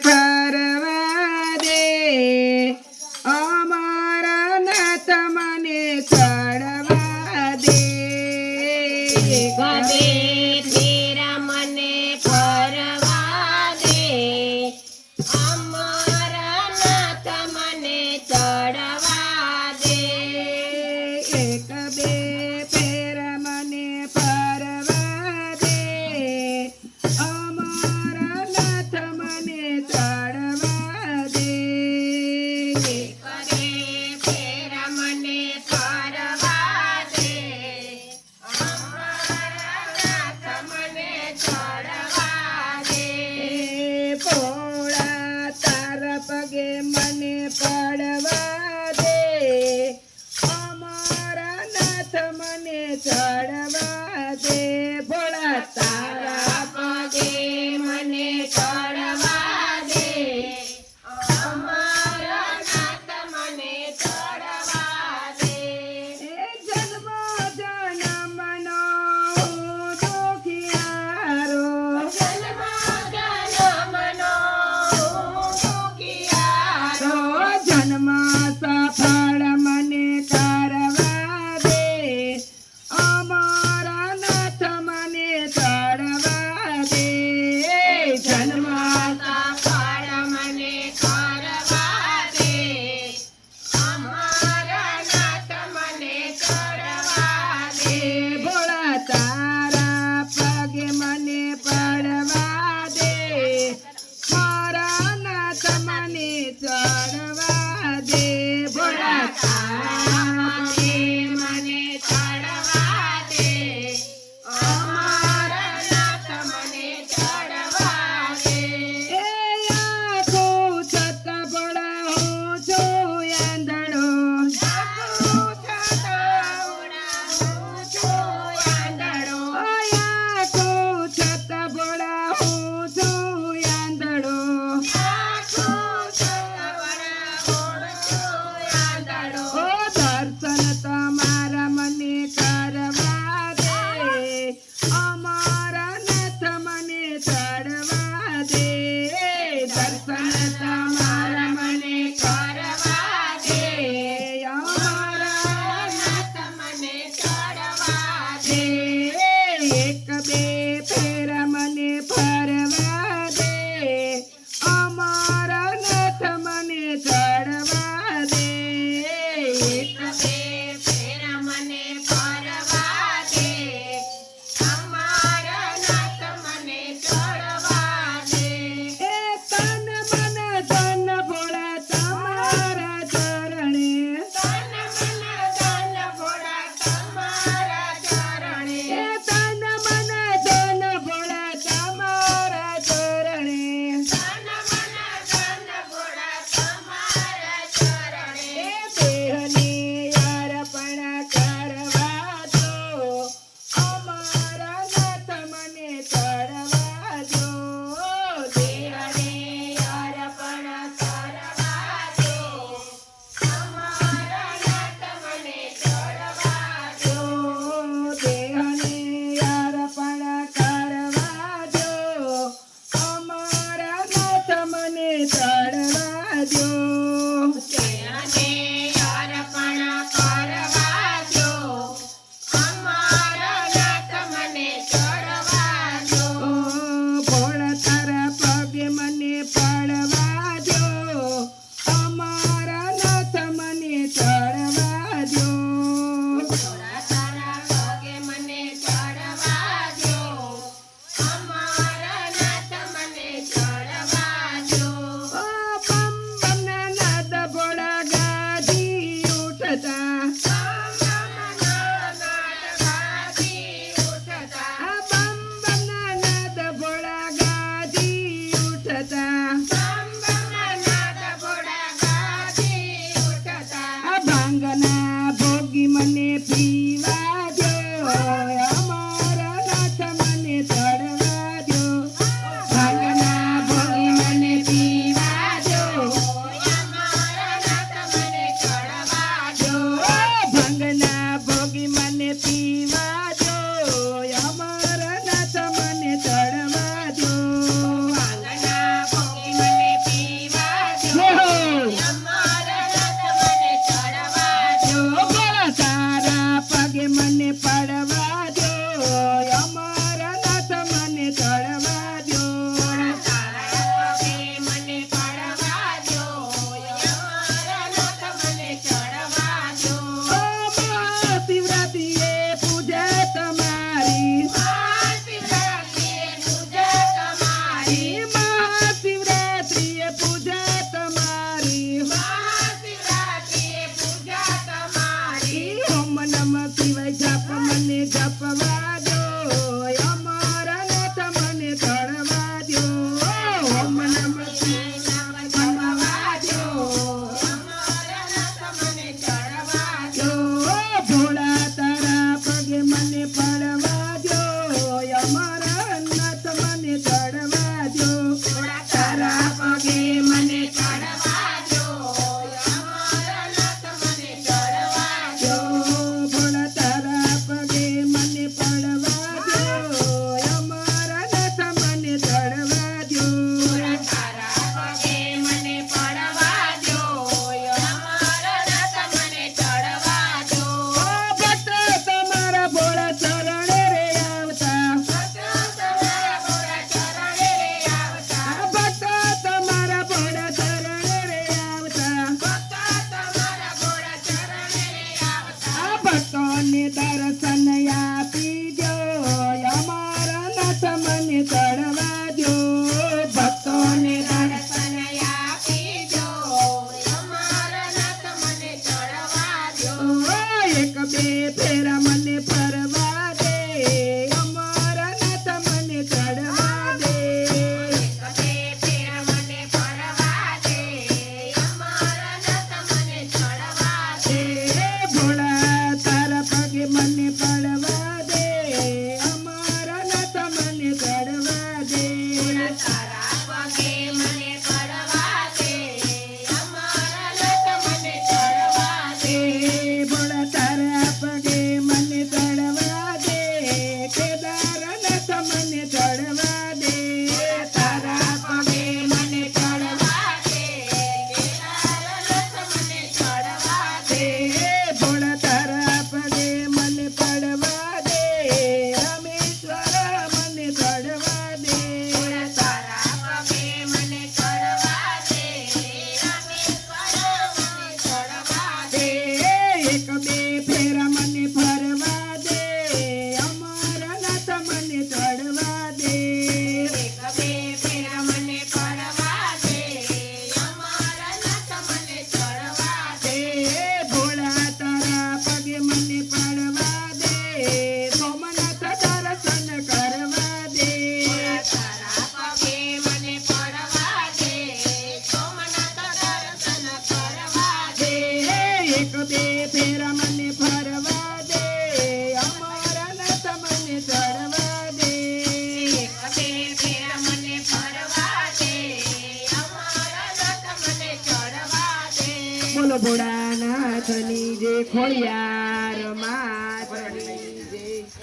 ફરવા દે અમારા નાથ મને ચડવા દે ગમે ફેરા મને ફરવા દે અમારા નાથ મને ચડવા દે એક બે ફેર મને ફરવા દે અમારા નાથ મને ચડવા દે કરે ફેરા મને ફરવા દે અમારા નાથ મને ચડવા દે ભોળા તારા પગે મને પડવા દે અમારા નાથ મને ચડવા દે ભોળા તારા પગે મને ચડવા દે અમારા નાથ મને ચડવા દે જન્મ જન્મનો દુખિયારો જન્મ જન્મનો દુખિયારો જન્મ સફળ મને કરવા દે અમારા નાથ મને ચડવા દે જન્મ સફળ મને કરવા દે અમારા નાથ મને ચડવા દે ભોળા તારા પગે મને પડવા દે મારા નાથ મને ચડવા દે ભોળા તારા પગે મને ચડવા દે અમારા નાથ મને ચડવા દે એ આખો છત ભોળા હું છું આંધળો આખો છત ભોળા હું છું આંધળો ઓ દર્શન તમારા મને કરવા દે અમારા નાથ મને ચડવા દે દર્શન તમારા મને કરવા દે અમારા નાથ મને ચડવા દે એક બે ફેર મને ફરવા દે અમારા નાથ મને ચડવા દે એક મને ફરવા દે અમારા નાથ મને ચડવા દે એ તન મન ધન ભોળા તમારા ચરણે તન મન ધન ભોળા તમારા ચરણે એ તન મન ધન ભોળા તમારા ચરણે તન મન ધન ભોળા તમારા ચરણે એ દેહની અર્પણ કરવા દો અમારા નાથ મને ચડવા દો દેહને અર્પણ કરવા દો અમારા નાથ મને ચડવા દો દેહને અર્પણ કરવા દો અમારા નાથ મને ચડવા દો દેહને અર્પણ કરવા દો અમારા નાથ મને ચડવા દો ભોળા તારા પગે મને પડવા દો અમારા નાથ મને ચડવા દો થોડા તારા પગે મને ચડવા દો અમારા નાથ મને ચડવા દો બમ બમ ના નાદ ભોળા ગાદી ઉઠતા આ બમ બમ ના નાદ ભોળા ગાદી ઉઠતા આ ભાંગના ભોગી મને પીવા દો અમારા નાથ મને ચડવા દો ભાંગના ભોગી મને પીવા દો ભાંગના ભોગી મને પીવા દો અમારા નાથ મને ચડવા દો પગે મને પડવા દે અમરનાથ મને ચડવા દે ભોળા તારા પગે મને ચડવા દે કેદારનાથ મને ચડવા દે તારા પગે મને ચડવા દે કેદારનાથ મને ચડવા દે ભોળા તારા પગે મને પડવા દે રામેશ્વર મને ચડવા દે તારા પગે મને ચડવા દે રામેશ્વર મને ચડવા દે એક બે ફેરા મને ફરવા દે અમરનાથ મને ચડવા દે એક બે ફેરા મને પડવા દે અમરનાથ મને ચડવા દે ભોળા તારા પગે મને પડવા દે સોમનાથ દર્શન કરવા દે તારા પગે મને પડવા દે સોમનાથ દર્શન કરવા દે એક બે ફેરા મને ફરવા દે અમરનાથ મને ચડવા દે એક બે ફેરા મને પડવા દે અમરનાથ મને ચડવા દે બોલો ભોળાનાથની જે ખોડિયાર માં